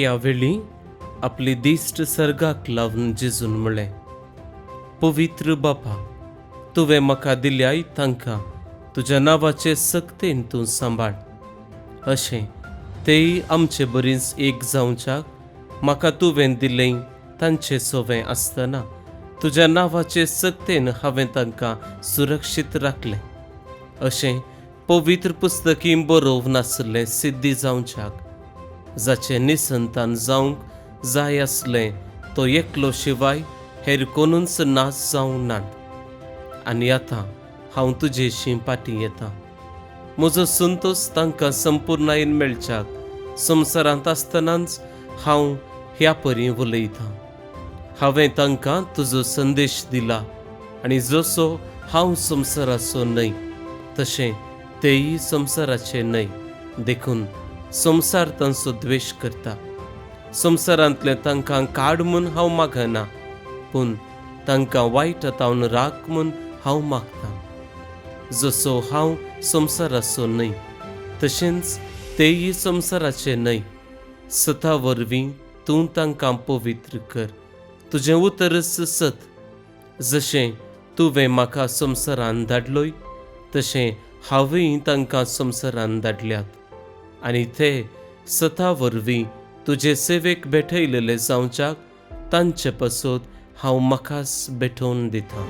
ह्या वेळी आपली दिश्ट सर्गाक लावन जेजून म्हळें, पवित्र बापा, तुवें म्हाका दिल्याय तांकां तुज्या नांवाचे सक्तेन तूं सांबाळ. अशें तेय आमचे बरींच एक जावच्याक म्हाका तुवें दिलें तांचे सोवें आसतना तुज्या नांवाचे सक्तेन हांवें तांकां सुरक्षीत राखलें. अशें पवित्र पुस्तकीं बरोवन आसलें सिद्धी जावच्याक, जाचें निसंतान जावंक जाय आसलें तो एकलो शिवाय हेर कोणूच नास जावं नात. आनी आतां हांव तुजेशी फाटीं येतां. म्हजो संतोष तांकां संपूर्णायेन मेळच्याक संवसारांत आसतनाच हांव ह्या परी उलयतां. हांवें तांकां तुजो संदेश दिला आनी जसो हांव संवसाराचो न्हय तशें तेय संवसाराचे न्हय. देखून संवसार तांचो द्वेश करता. संवसारांतले तांकां काड म्हूण हांव मागना, पूण तांकां वायटांतावन राख म्हूण हांव मागतां. जसो हांव संवसाराचो न्हय तशेंच तेय संवसाराचे न्हय. सता वरवीं तूं तांकां पवित्र कर. तुजें उतरस सत. जशें तुवें म्हाका संवसारांत धाडलोय तशें हांवेंय तांकां संवसारांत धाडल्यात. आनी ते सता वरवीं तुजे सेवेक भेटयलेले जावच्याक तांचे पासत हांव म्हाकाच भेटोवन दितां.